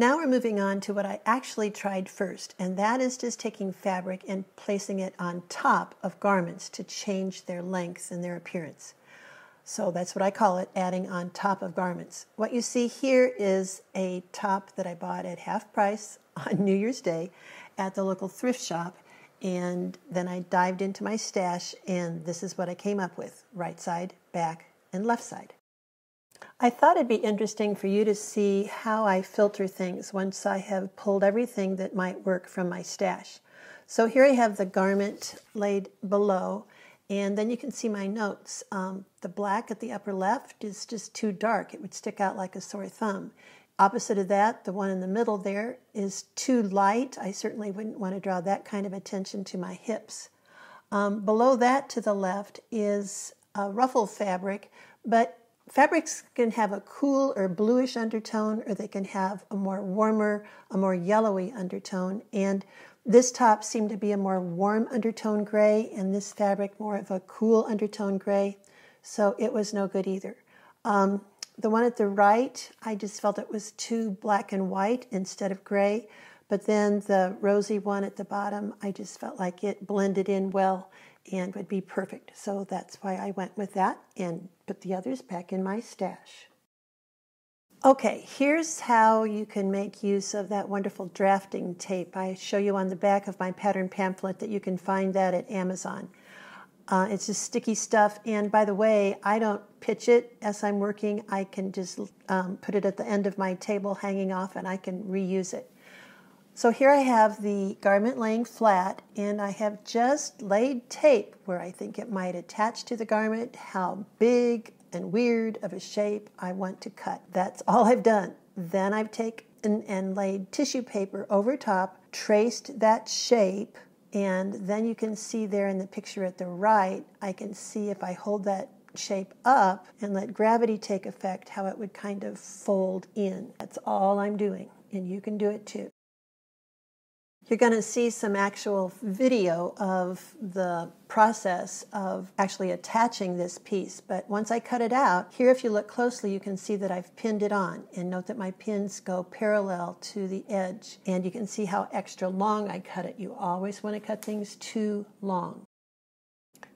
Now we're moving on to what I actually tried first, and that is just taking fabric and placing it on top of garments to change their length and their appearance. So that's what I call it, adding on top of garments. What you see here is a top that I bought at half price on New Year's Day at the local thrift shop, and then I dived into my stash, and this is what I came up with: right side, back, and left side. I thought it'd be interesting for you to see how I filter things once I have pulled everything that might work from my stash. So here I have the garment laid below, and then you can see my notes. The black at the upper left is just too dark. It would stick out like a sore thumb. Opposite of that, the one in the middle there is too light. I certainly wouldn't want to draw that kind of attention to my hips. Below that to the left is a ruffle fabric, but fabrics can have a cool or bluish undertone, or they can have a more warmer, a more yellowy undertone. And this top seemed to be a more warm undertone gray, and this fabric more of a cool undertone gray. So it was no good either. The one at the right, I just felt it was too black and white instead of gray. But then the rosy one at the bottom, I just felt like it blended in well and would be perfect. So that's why I went with that and put the others back in my stash. Okay, here's how you can make use of that wonderful drafting tape. I show you on the back of my pattern pamphlet that you can find that at Amazon. It's just sticky stuff, and by the way, I don't pitch it as I'm working. I can just put it at the end of my table hanging off, and I can reuse it. So here I have the garment laying flat, and I have just laid tape where I think it might attach to the garment, how big and weird of a shape I want to cut. That's all I've done. Then I've taken and laid tissue paper over top, traced that shape, and then you can see there in the picture at the right, I can see if I hold that shape up and let gravity take effect, how it would kind of fold in. That's all I'm doing, and you can do it too. You're going to see some actual video of the process of actually attaching this piece, but once I cut it out, here if you look closely you can see that I've pinned it on, and note that my pins go parallel to the edge, and you can see how extra long I cut it. You always want to cut things too long.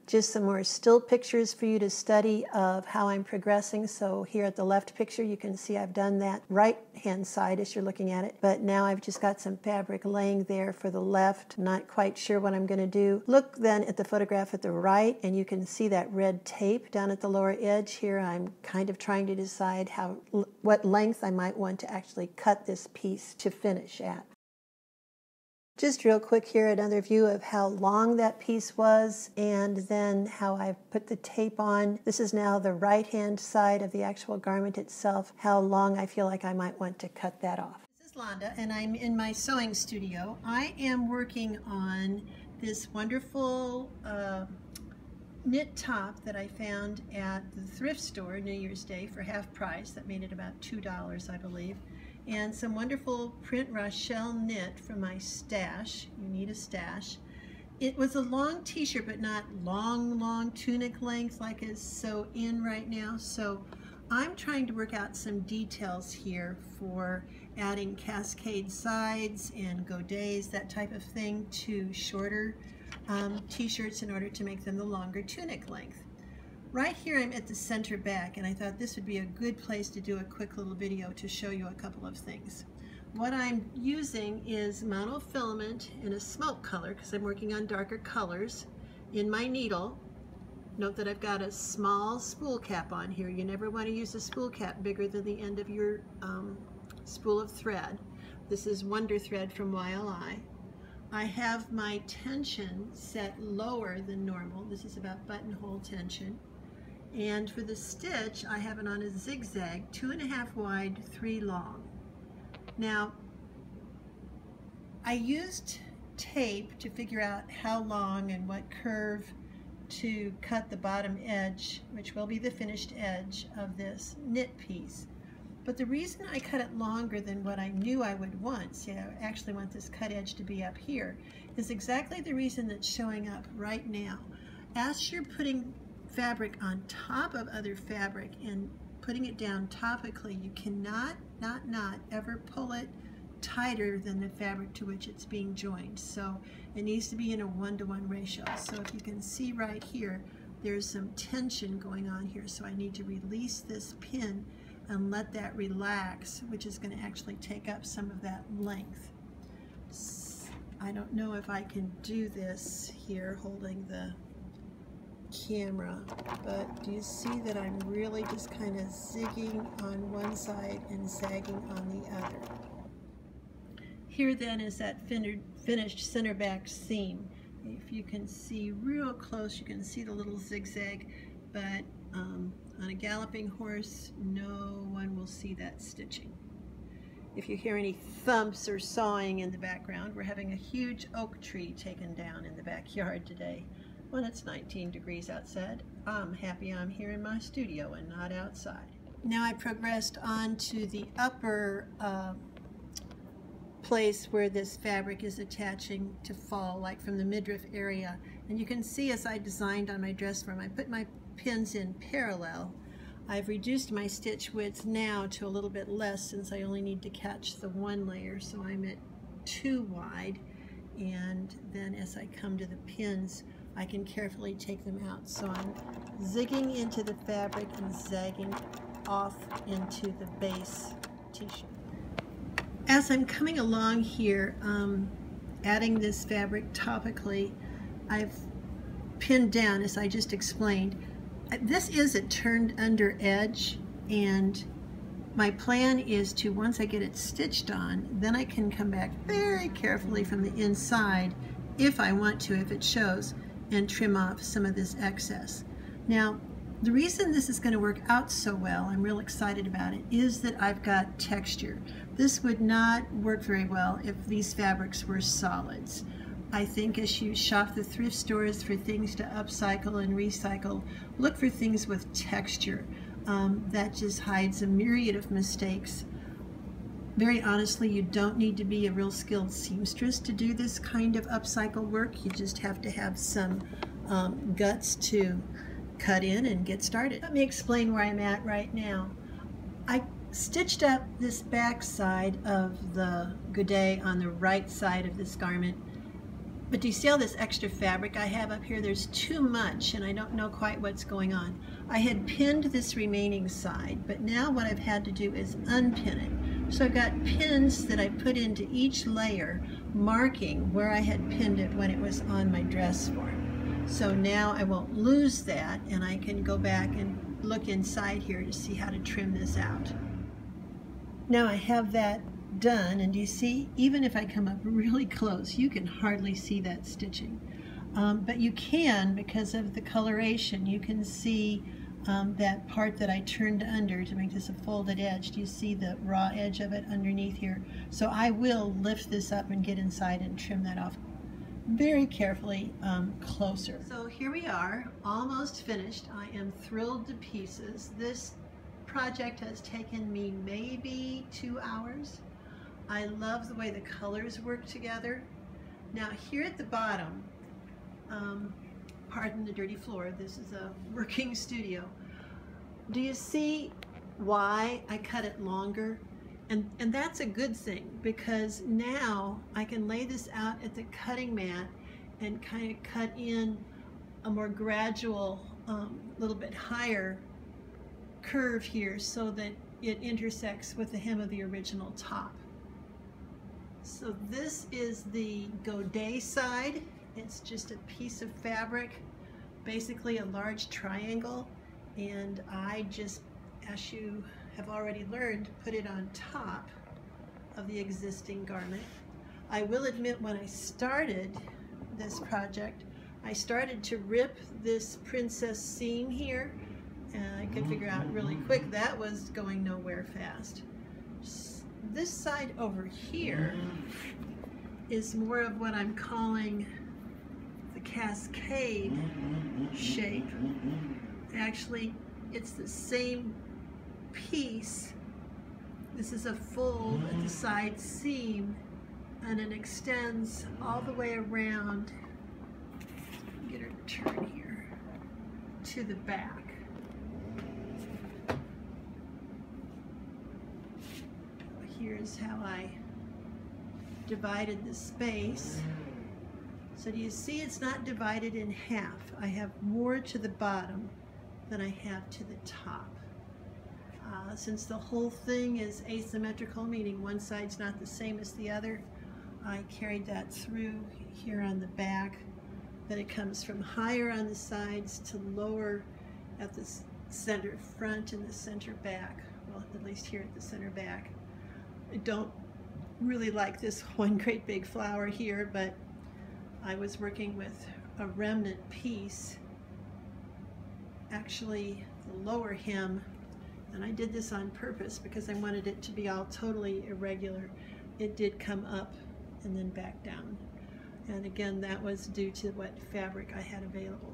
Just some more still pictures for you to study of how I'm progressing. So here at the left picture, you can see I've done that right-hand side as you're looking at it. But now I've just got some fabric laying there for the left. Not quite sure what I'm going to do. Look then at the photograph at the right, and you can see that red tape down at the lower edge. Here I'm kind of trying to decide what length I might want to actually cut this piece to finish at. Just real quick here, another view of how long that piece was, and then how I've put the tape on. This is now the right-hand side of the actual garment itself, how long I feel like I might want to cut that off. This is Londa, and I'm in my sewing studio. I am working on this wonderful knit top that I found at the thrift store New Year's Day for half price. That made it about $2, I believe. And some wonderful print Rochelle knit from my stash. You need a stash. It was a long t-shirt, but not long tunic length like is so in right now. So I'm trying to work out some details here for adding cascade sides and godets, that type of thing, to shorter t-shirts in order to make them the longer tunic length. Right here I'm at the center back, and I thought this would be a good place to do a quick little video to show you a couple of things. What I'm using is monofilament in a smoke color, because I'm working on darker colors, in my needle. Note that I've got a small spool cap on here. You never want to use a spool cap bigger than the end of your spool of thread. This is Wonder Thread from YLI. I have my tension set lower than normal. This is about buttonhole tension. And for the stitch, I have it on a zigzag, 2.5 wide, 3 long. Now, I used tape to figure out how long and what curve to cut the bottom edge, which will be the finished edge of this knit piece. But the reason I cut it longer than what I knew I would want, see, I actually want this cut edge to be up here, is exactly the reason that's showing up right now. As you're putting fabric on top of other fabric and putting it down topically, you cannot not ever pull it tighter than the fabric to which it's being joined. So it needs to be in a 1-to-1 ratio. So if you can see right here, there's some tension going on here. So I need to release this pin and let that relax, which is going to actually take up some of that length. I don't know if I can do this here holding the camera, but do you see that I'm really just kind of zigging on one side and zagging on the other? Here then is that finished center back seam. If you can see real close, you can see the little zigzag, but on a galloping horse, no one will see that stitching. If you hear any thumps or sawing in the background, we're having a huge oak tree taken down in the backyard today. When it's 19 degrees outside, I'm happy I'm here in my studio and not outside. Now I progressed on to the upper place where this fabric is attaching to fall, like from the midriff area. And you can see as I designed on my dress form, I put my pins in parallel. I've reduced my stitch width now to a little bit less since I only need to catch the one layer, so I'm at 2 wide. And then as I come to the pins, I can carefully take them out. So I'm zigging into the fabric and zagging off into the base t-shirt. As I'm coming along here, adding this fabric topically, I've pinned down, as I just explained. This is a turned under edge, and my plan is to, once I get it stitched on, then I can come back very carefully from the inside, if I want to, if it shows, and trim off some of this excess. Now, the reason this is going to work out so well, I'm real excited about it, is that I've got texture. This would not work very well if these fabrics were solids. I think as you shop the thrift stores for things to upcycle and recycle, look for things with texture. That just hides a myriad of mistakes. Very honestly, you don't need to be a real skilled seamstress to do this kind of upcycle work. You just have to have some guts to cut in and get started. Let me explain where I'm at right now. I stitched up this back side of the godet on the right side of this garment. But do you see all this extra fabric I have up here? There's too much and I don't know quite what's going on. I had pinned this remaining side, but now what I've had to do is unpin it. So I've got pins that I put into each layer, marking where I had pinned it when it was on my dress form. So now I won't lose that, and I can go back and look inside here to see how to trim this out. Now I have that done, and you see, even if I come up really close, you can hardly see that stitching. But you can, because of the coloration, you can see that part that I turned under to make this a folded edge. Do you see the raw edge of it underneath here? So I will lift this up and get inside and trim that off very carefully closer. So here we are, almost finished. I am thrilled to pieces. This project has taken me maybe 2 hours. I love the way the colors work together. Now here at the bottom, pardon the dirty floor, this is a working studio. Do you see why I cut it longer? And that's a good thing, because now I can lay this out at the cutting mat and kind of cut in a more gradual, little bit higher curve here so that it intersects with the hem of the original top. So this is the godet side. It's just a piece of fabric, basically a large triangle, and I just, as you have already learned, put it on top of the existing garment. I will admit, when I started this project, I started to rip this princess seam here, and I could figure out really quick that was going nowhere fast. This side over here is more of what I'm calling the cascade shape. Actually, it's the same piece. This is a fold at the side seam, and it extends all the way around, get her to turn here, to the back. Here's how I divided the space. So do you see it's not divided in half? I have more to the bottom than I have to the top. Since the whole thing is asymmetrical, meaning one side's not the same as the other, I carried that through here on the back. Then it comes from higher on the sides to lower at the center front and the center back. Well, at least here at the center back. I don't really like this one great big flower here, but I was working with a remnant piece, actually the lower hem, and I did this on purpose because I wanted it to be all totally irregular. It did come up and then back down. And again, that was due to what fabric I had available.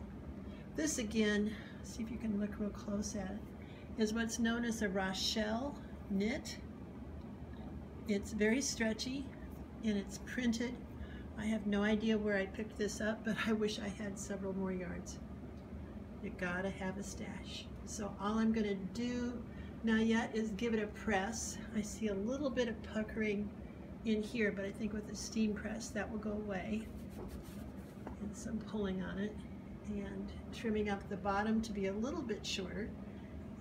This again, see if you can look real close at it, is what's known as a Rochelle knit. It's very stretchy and it's printed. I have no idea where I picked this up, but I wish I had several more yards. You gotta have a stash. So all I'm gonna do now yet is give it a press. I see a little bit of puckering in here, but I think with the steam press that will go away. And some pulling on it and trimming up the bottom to be a little bit shorter,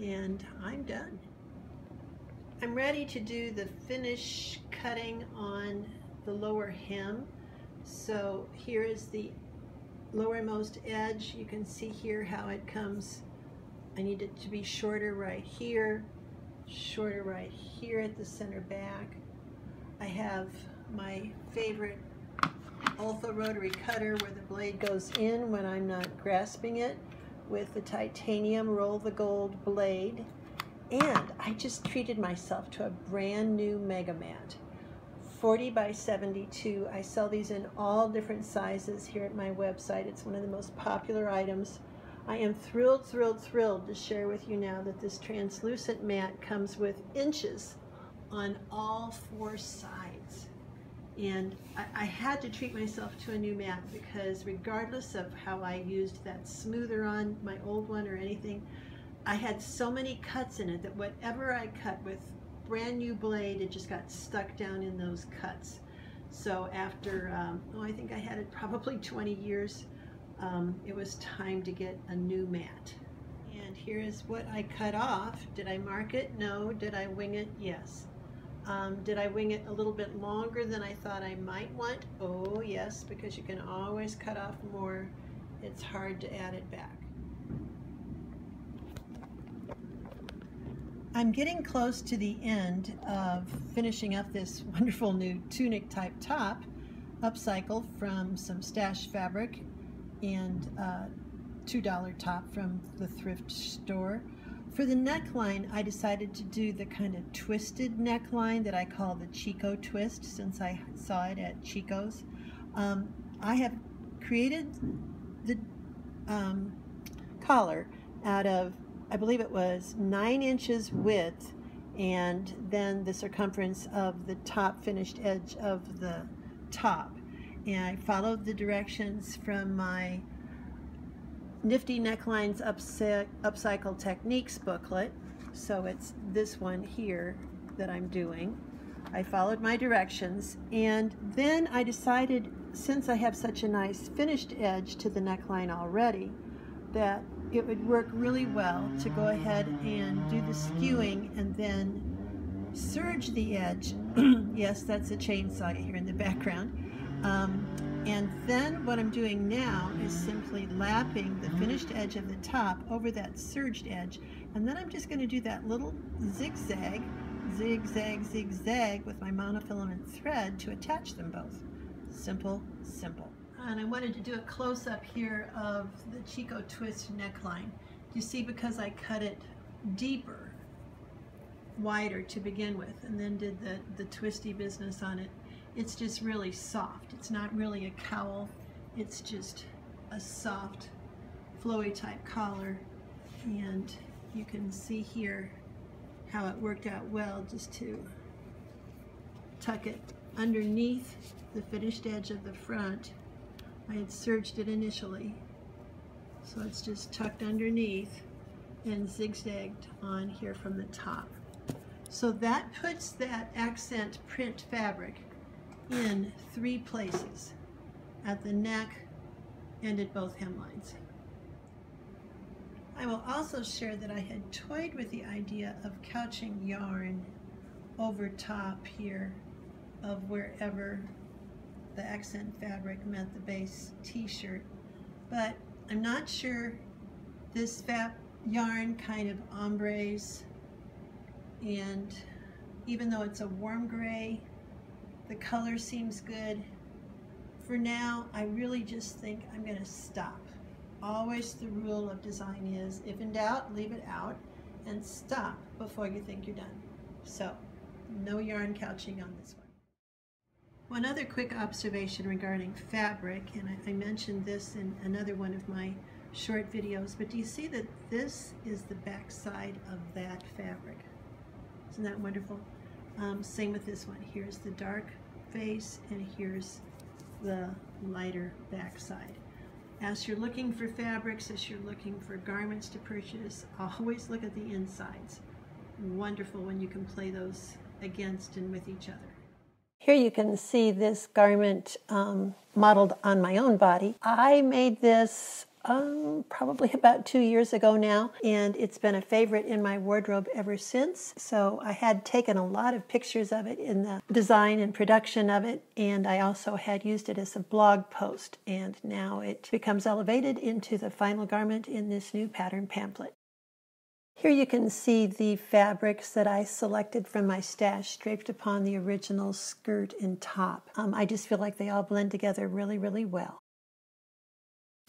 and I'm done. I'm ready to do the finish cutting on the lower hem. So here is the lowermost edge. You can see here how it comes. I need it to be shorter right here, shorter right here at the center back. I have my favorite Alpha rotary cutter where the blade goes in when I'm not grasping it, with the titanium roll the gold blade. And I just treated myself to a brand new mega mat. 40 by 72. I sell these in all different sizes here at my website. It's one of the most popular items. I am thrilled, thrilled, thrilled to share with you now that this translucent mat comes with inches on all 4 sides. And I had to treat myself to a new mat because regardless of how I used that smoother on my old one or anything, I had so many cuts in it that whatever I cut with brand new blade, it just got stuck down in those cuts. So after, I think I had it probably 20 years, it was time to get a new mat. And here is what I cut off. Did I mark it? No. Did I wing it? Yes. Did I wing it a little bit longer than I thought I might want? Oh yes, because you can always cut off more. It's hard to add it back. I'm getting close to the end of finishing up this wonderful new tunic type top, upcycled from some stash fabric and $2 top from the thrift store. For the neckline, I decided to do the kind of twisted neckline that I call the Chico twist, since I saw it at Chico's. I have created the collar out of, I believe it was 9 inches width, and then the circumference of the top finished edge of the top. And I followed the directions from my Nifty Necklines Upcycle Techniques booklet. So it's this one here that I'm doing. I followed my directions, and then I decided, since I have such a nice finished edge to the neckline already, that it would work really well to go ahead and do the skewing and then serge the edge. Yes, that's a chainsaw here in the background. And then what I'm doing now is simply lapping the finished edge of the top over that serged edge, and then I'm just going to do that little zigzag, zigzag, zigzag with my monofilament thread to attach them both. Simple, simple. And I wanted to do a close-up here of the Chico twist neckline. You see, because I cut it deeper, wider to begin with, and then did the twisty business on it, it's just really soft. It's not really a cowl, it's just a soft, flowy type collar. And you can see here how it worked out well just to tuck it underneath the finished edge of the front. I had serged it initially, so it's just tucked underneath and zigzagged on here from the top. So that puts that accent print fabric in 3 places, at the neck and at both hemlines. I will also share that I had toyed with the idea of couching yarn over top here of wherever the accent fabric met the base t-shirt, but I'm not sure. This yarn kind of ombres, and even though it's a warm gray, the color seems good. For now, I really just think I'm going to stop. Always the rule of design is, if in doubt, leave it out and stop before you think you're done. So, no yarn couching on this one. One other quick observation regarding fabric, and I mentioned this in another one of my short videos, but do you see that this is the back side of that fabric? Isn't that wonderful? Same with this one. Here's the dark face and here's the lighter back side. As you're looking for fabrics, as you're looking for garments to purchase, always look at the insides. Wonderful when you can play those against and with each other. Here you can see this garment modeled on my own body. I made this probably about 2 years ago now, and it's been a favorite in my wardrobe ever since. So I had taken a lot of pictures of it in the design and production of it, and I also had used it as a blog post, and now it becomes elevated into the final garment in this new pattern pamphlet. Here you can see the fabrics that I selected from my stash draped upon the original skirt and top. I just feel like they all blend together really, really well.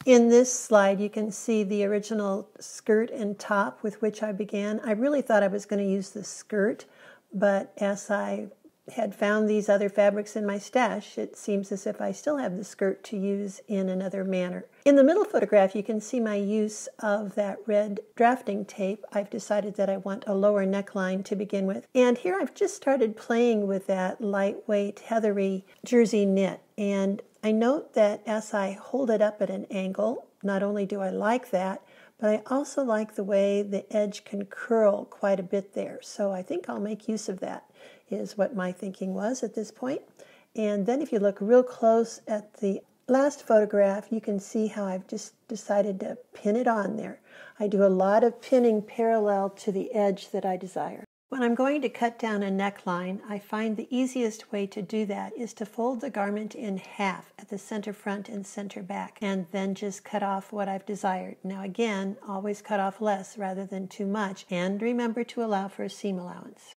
In this slide, you can see the original skirt and top with which I began. I really thought I was going to use the skirt, but as I had found these other fabrics in my stash, it seems as if I still have the skirt to use in another manner. In the middle photograph, you can see my use of that red drafting tape. I've decided that I want a lower neckline to begin with. And here I've just started playing with that lightweight, heathery jersey knit. And I note that as I hold it up at an angle, not only do I like that, but I also like the way the edge can curl quite a bit there. So I think I'll make use of that, is what my thinking was at this point. And then if you look real close at the last photograph, you can see how I've just decided to pin it on there. I do a lot of pinning parallel to the edge that I desire. When I'm going to cut down a neckline, I find the easiest way to do that is to fold the garment in half at the center front and center back, and then just cut off what I've desired. Now again, always cut off less rather than too much, and remember to allow for a seam allowance.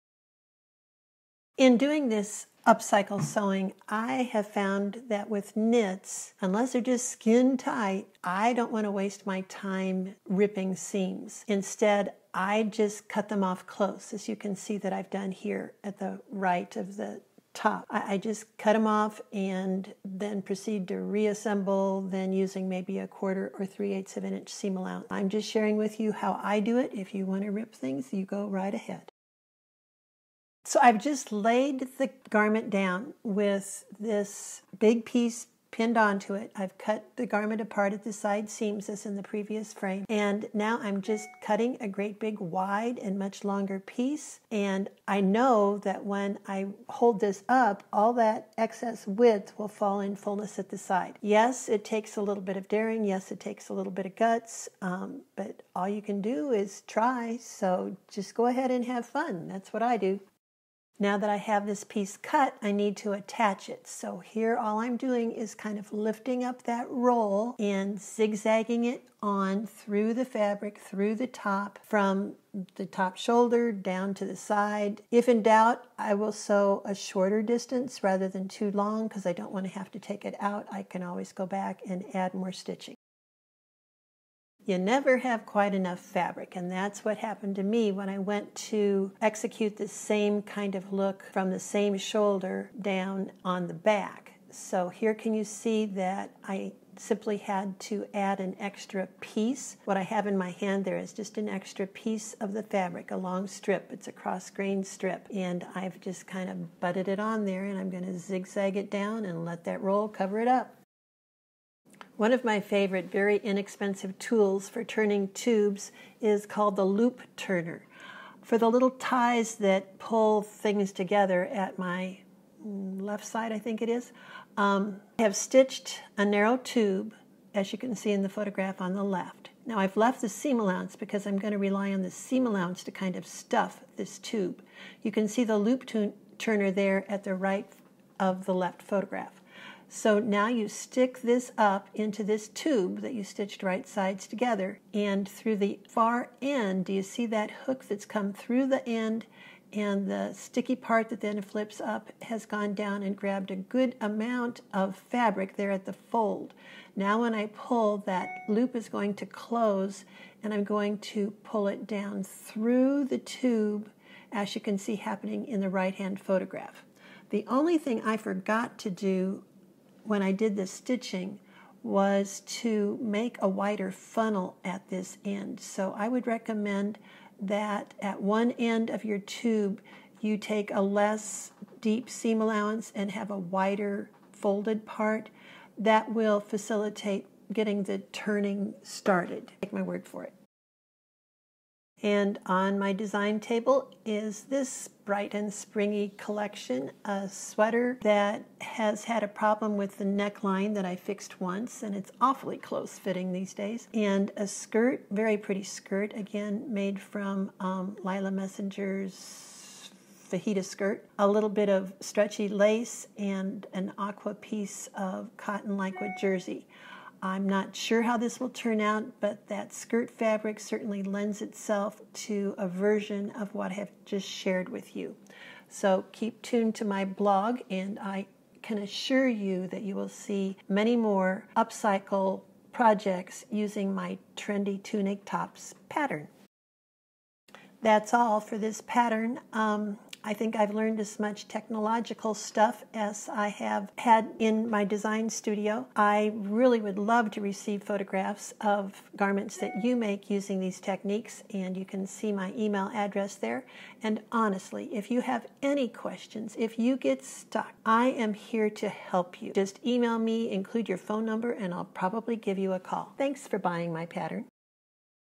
In doing this upcycle sewing, I have found that with knits, unless they're just skin tight, I don't want to waste my time ripping seams. Instead, I just cut them off close, as you can see that I've done here at the right of the top. I just cut them off and then proceed to reassemble, then using maybe a 1/4 or 3/8 of an inch seam allowance. I'm just sharing with you how I do it. If you want to rip things, you go right ahead. So I've just laid the garment down with this big piece pinned onto it. I've cut the garment apart at the side seams as in the previous frame. And now I'm just cutting a great big wide and much longer piece. And I know that when I hold this up, all that excess width will fall in fullness at the side. Yes, it takes a little bit of daring. Yes, it takes a little bit of guts. But all you can do is try. So just go ahead and have fun. That's what I do. Now that I have this piece cut, I need to attach it. So here all I'm doing is kind of lifting up that roll and zigzagging it on through the fabric, through the top, from the top shoulder down to the side. If in doubt, I will sew a shorter distance rather than too long because I don't want to have to take it out. I can always go back and add more stitching. You never have quite enough fabric, and that's what happened to me when I went to execute the same kind of look from the same shoulder down on the back. So here can you see that I simply had to add an extra piece. What I have in my hand there is just an extra piece of the fabric, a long strip. It's a cross-grained strip, and I've just kind of butted it on there, and I'm going to zigzag it down and let that roll cover it up. One of my favorite, very inexpensive tools for turning tubes is called the loop turner. For the little ties that pull things together at my left side, I think it is. I have stitched a narrow tube, as you can see in the photograph on the left. Now I've left the seam allowance because I'm going to rely on the seam allowance to kind of stuff this tube. You can see the loop turner there at the right of the left photograph. So now you stick this up into this tube that you stitched right sides together, and through the far end, do you see that hook that's come through the end, and the sticky part that then flips up has gone down and grabbed a good amount of fabric there at the fold. Now when I pull, that loop is going to close, and I'm going to pull it down through the tube, as you can see happening in the right-hand photograph. The only thing I forgot to do when I did the stitching was to make a wider funnel at this end. So I would recommend that at one end of your tube you take a less deep seam allowance and have a wider folded part. That will facilitate getting the turning started. Take my word for it. And on my design table is this bright and springy collection, a sweater that has had a problem with the neckline that I fixed once, and it's awfully close fitting these days, and a skirt, very pretty skirt, again made from Lila Messenger's fajita skirt, a little bit of stretchy lace, and an aqua piece of cotton lycra jersey. I'm not sure how this will turn out, but that skirt fabric certainly lends itself to a version of what I have just shared with you. So keep tuned to my blog, and I can assure you that you will see many more upcycle projects using my Trendy Tunic Tops pattern. That's all for this pattern. I think I've learned as much technological stuff as I have had in my design studio. I really would love to receive photographs of garments that you make using these techniques, and you can see my email address there. And honestly, if you have any questions, if you get stuck, I am here to help you. Just email me, include your phone number, and I'll probably give you a call. Thanks for buying my pattern.